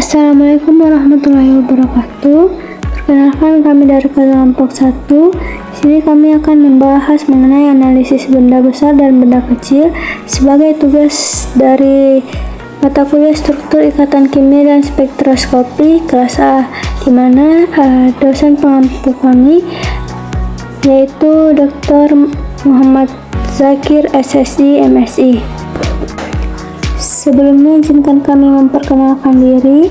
Assalamualaikum warahmatullahi wabarakatuh. Perkenalkan, kami dari kelompok 1. Di sini kami akan membahas mengenai analisis benda besar dan benda kecil sebagai tugas dari mata kuliah struktur ikatan kimia dan spektroskopi kelas A, di mana dosen pengampu kami yaitu Dr. Muhammad Zakir SSI MSI. Sebelumnya izinkan kami memperkenalkan diri.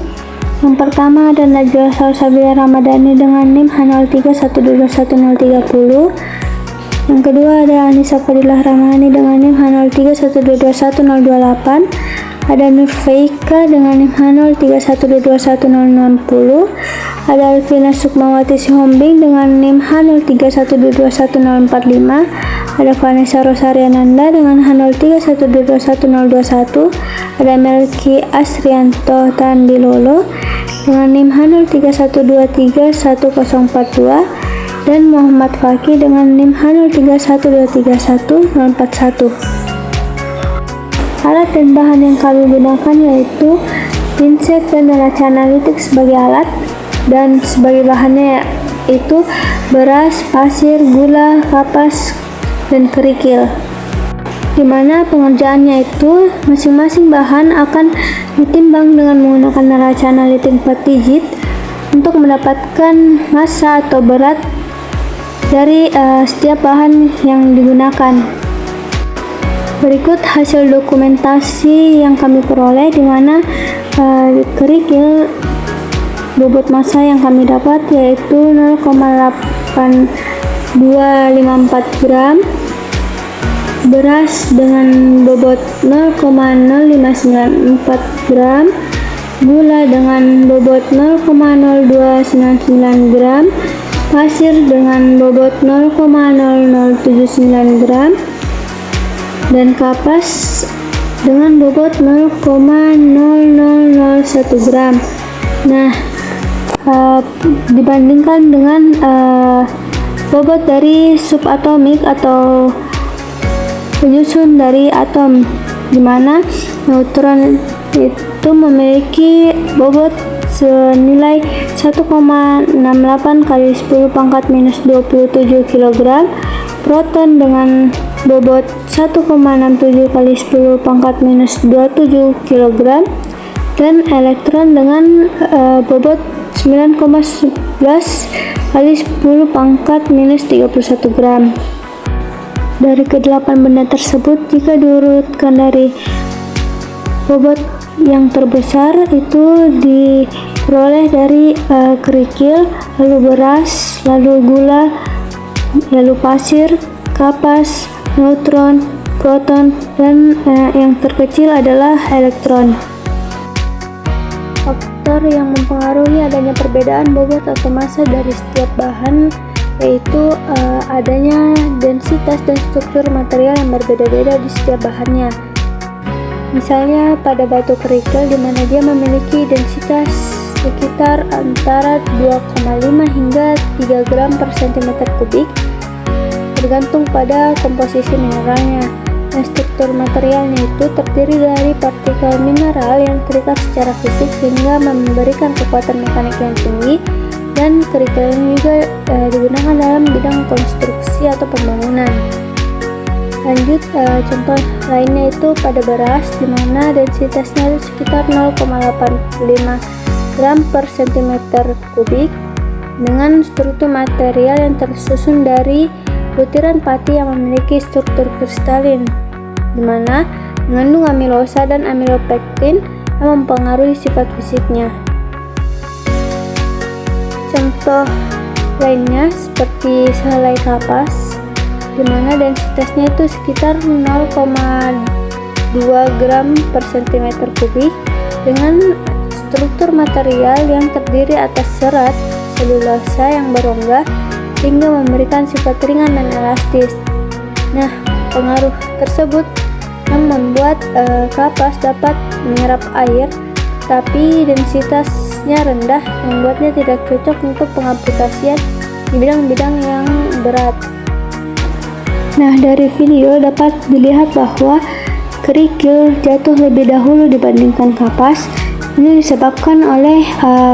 Yang pertama ada Najwa Salsabila Ramadhani dengan NIM H03121030. Yang kedua ada Anissa Fadilah Ramani dengan NIM H03121028. Ada Nur Feika dengan NIM H03121060. Ada Alvina Sukmawati Sihombing dengan NIM H03121045. Ada Vanessa Rosariananda dengan H03121021. Ada Melki Asrianto Tandilolo dengan NIM H0312311042. Dan Muhammad Faki dengan NIM H03123141. Alat dan bahan yang kami gunakan yaitu pinset dan neraca analitik sebagai alat, dan sebagai bahannya yaitu beras, pasir, gula, kapas, dan kerikil. Dimana pengerjaannya itu masing-masing bahan akan ditimbang dengan menggunakan neraca analitik 4 digit untuk mendapatkan massa atau berat dari setiap bahan yang digunakan. Berikut hasil dokumentasi yang kami peroleh, di mana kerikil bobot massa yang kami dapat yaitu 0,8254 gram, beras dengan bobot 0,0594 gram, gula dengan bobot 0,0299 gram, pasir dengan bobot 0,0079 gram, dan kapas dengan bobot 0,0001 gram. Nah, dibandingkan dengan bobot dari subatomik atau penyusun dari atom, di mana neutron itu memiliki bobot senilai 1,68 kali 10 pangkat minus 27 kg, proton dengan bobot 1,67 kali 10 pangkat minus 27 kg, dan elektron dengan bobot 9,11 kali 10 pangkat minus 31 gram. Dari ke-8 benda tersebut, jika diurutkan dari bobot yang terbesar itu diperoleh dari kerikil, lalu beras, lalu gula, lalu pasir, kapas, neutron, proton, dan yang terkecil adalah elektron. Faktor yang mempengaruhi adanya perbedaan bobot atau massa dari setiap bahan yaitu adanya densitas dan struktur material yang berbeda-beda di setiap bahannya. Misalnya pada batu kerikil, di mana dia memiliki densitas sekitar antara 2,5 hingga 3 gram per cm kubik, tergantung pada komposisi mineralnya. Dan struktur materialnya itu terdiri dari partikel mineral yang terikat secara fisik sehingga memberikan kekuatan mekanik yang tinggi, dan kerikil ini juga digunakan dalam bidang konstruksi atau pembangunan. Lanjut, contoh lainnya itu pada beras, di mana densitasnya itu sekitar 0,85 gram per cm kubik, dengan struktur material yang tersusun dari butiran pati yang memiliki struktur kristalin, di mana mengandung amilosa dan amilopektin yang mempengaruhi sifat fisiknya. Contoh lainnya seperti sehelai kapas, di mana densitasnya itu sekitar 0,2 gram per cm kubik, dengan struktur material yang terdiri atas serat selulosa yang berongga hingga memberikan sifat ringan dan elastis. Nah, pengaruh tersebut yang membuat kapas dapat menyerap air, tapi densitasnya rendah, membuatnya tidak cocok untuk pengaplikasian di bidang-bidang yang berat. Nah, dari video dapat dilihat bahwa kerikil jatuh lebih dahulu dibandingkan kapas, Ini disebabkan oleh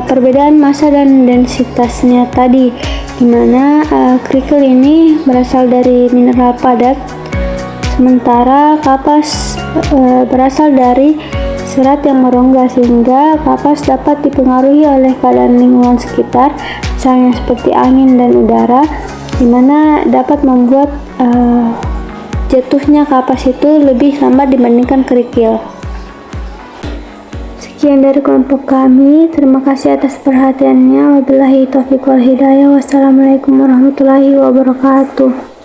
perbedaan massa dan densitasnya tadi, di mana kerikil ini berasal dari mineral padat, sementara kapas berasal dari serat yang merongga, sehingga kapas dapat dipengaruhi oleh keadaan lingkungan sekitar, misalnya seperti angin dan udara, di mana dapat membuat jatuhnya kapas itu lebih lambat dibandingkan kerikil. Sekian dari kelompok kami. Terima kasih atas perhatiannya. Wabillahi taufiq wal hidayah. Wassalamualaikum warahmatullahi wabarakatuh.